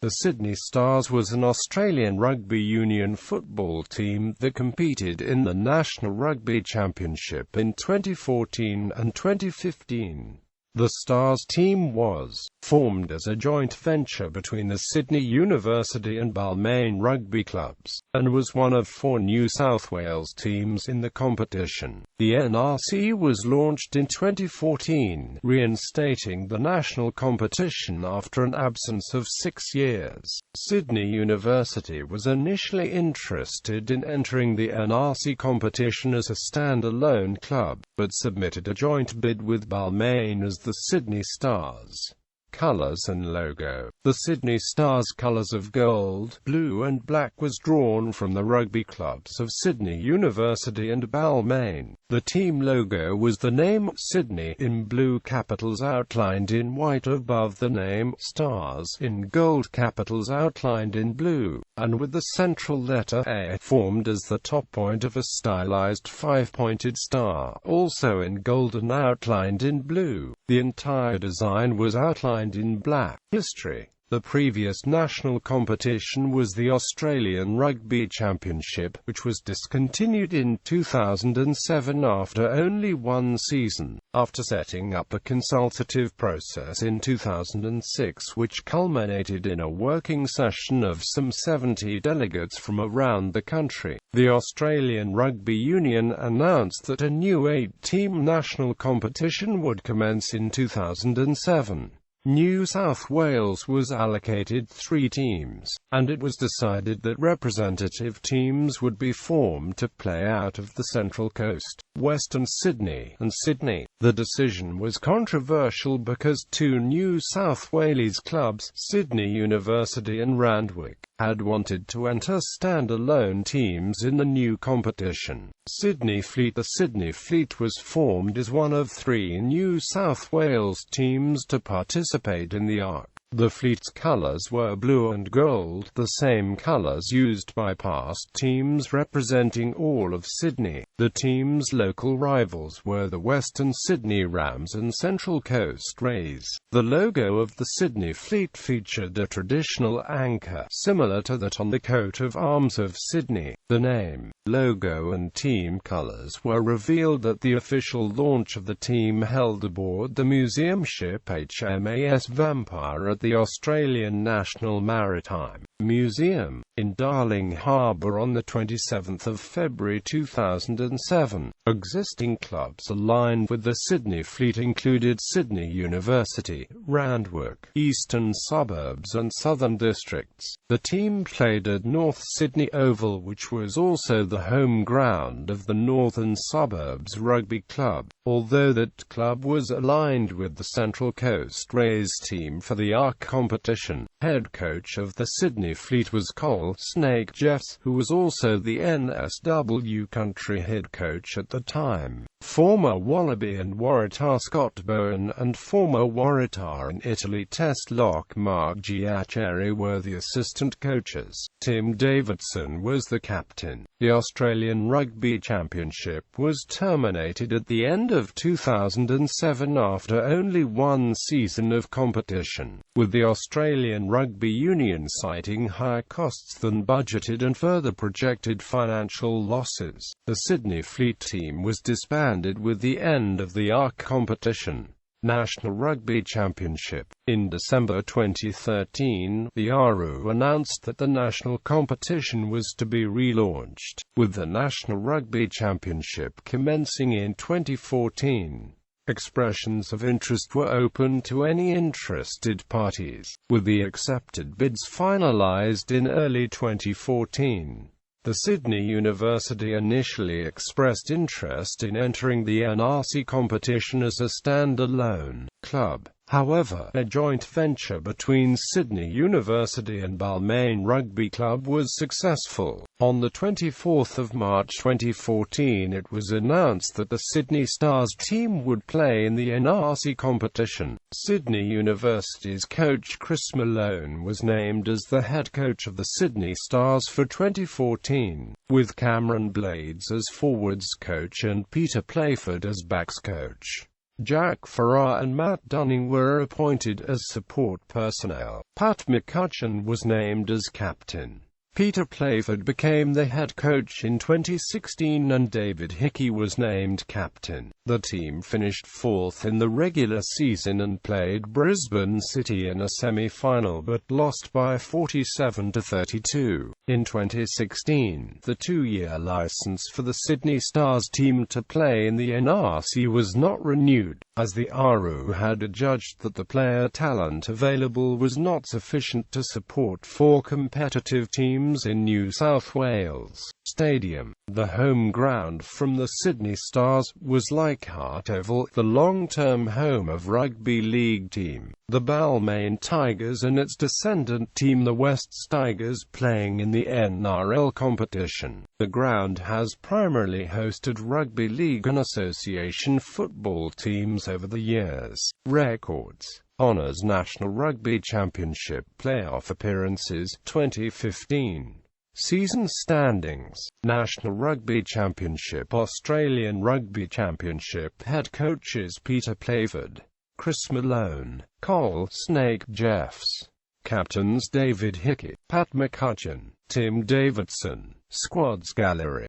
The Sydney Stars was an Australian rugby union football team that competed in the National Rugby Championship in 2014 and 2015. The Stars team was formed as a joint venture between the Sydney University and Balmain rugby clubs, and was one of 4 New South Wales teams in the competition. The NRC was launched in 2014, reinstating the national competition after an absence of 6 years. Sydney University was initially interested in entering the NRC competition as a standalone club, but submitted a joint bid with Balmain as the Sydney Stars. Colours and logo. The Sydney Stars colours of gold, blue and black was drawn from the rugby clubs of Sydney University and Balmain. The team logo was the name Sydney in blue capitals outlined in white above the name Stars in gold capitals outlined in blue, and with the central letter A formed as the top point of a stylized 5-pointed star, also in gold and outlined in blue. The entire design was outlined in black. History. The previous national competition was the Australian Rugby Championship, which was discontinued in 2007 after only 1 season, after setting up a consultative process in 2006 which culminated in a working session of some 70 delegates from around the country. The Australian Rugby Union announced that a new 8-team national competition would commence in 2007. New South Wales was allocated 3 teams, and it was decided that representative teams would be formed to play out of the Central Coast, Western Sydney, and Sydney. The decision was controversial because 2 New South Wales clubs, Sydney University and Randwick, had wanted to enter standalone teams in the new competition. Sydney Fleet. The Sydney Fleet was formed as one of 3 New South Wales teams to participate in the ARC. The Fleet's colours were blue and gold, the same colours used by past teams representing all of Sydney. The team's local rivals were the Western Sydney Rams and Central Coast Rays. The logo of the Sydney Fleet featured a traditional anchor, similar to that on the coat of arms of Sydney. The name, logo and team colours were revealed at the official launch of the team held aboard the museum ship HMAS Vampire at the Australian National Maritime Museum, in Darling Harbour on the 27th of February 2007. Existing clubs aligned with the Sydney Fleet included Sydney University, Randwick, Eastern Suburbs and Southern Districts. The team played at North Sydney Oval, which was also the home ground of the Northern Suburbs Rugby Club, although that club was aligned with the Central Coast Rays team for the ARC competition. Head coach of the Sydney Fleet was Cole "Snake" Jeffs, who was also the NSW country head coach at the time. Former Wallaby and Waratah Scott Bowen and former Waratah in Italy Test lock Mark Giaccheri were the assistant coaches. Tim Davidson was the captain. The Australian Rugby Championship was terminated at the end of 2007 after only 1 season of competition, with the Australian Rugby Union citing higher costs than budgeted and further projected financial losses. The Sydney Fleet team was disbanded with the end of the ARC competition. National Rugby Championship. In December 2013, the ARU announced that the national competition was to be relaunched, with the National Rugby Championship commencing in 2014. Expressions of interest were open to any interested parties, with the accepted bids finalised in early 2014. The Sydney University initially expressed interest in entering the NRC competition as a standalone club. However, a joint venture between Sydney University and Balmain Rugby Club was successful. On the 24th of March 2014 it was announced that the Sydney Stars team would play in the NRC competition. Sydney University's coach Chris Malone was named as the head coach of the Sydney Stars for 2014, with Cameron Blades as forwards coach and Peter Playford as backs coach. Jack Farrar and Matt Dunning were appointed as support personnel. Pat McCutcheon was named as captain. Peter Playford became the head coach in 2016 and David Hickey was named captain. The team finished fourth in the regular season and played Brisbane City in a semi-final but lost by 47-32. In 2016, the two-year licence for the Sydney Stars team to play in the NRC was not renewed, as the ARU had adjudged that the player talent available was not sufficient to support four competitive teams in New South Wales. Stadium. The home ground from the Sydney Stars was Hpeterswald, the long-term home of rugby league team, the Balmain Tigers, and its descendant team, the West Tigers, playing in the NRL competition. The ground has primarily hosted rugby league and association football teams over the years. Records. Honours: National Rugby Championship playoff appearances, 2015. Season standings. National Rugby Championship, Australian Rugby Championship. Head coaches: Peter Playford, Chris Malone, Cole Snake Jeffs. Captains: David Hickey, Pat McCutcheon, Tim Davidson. Squads gallery.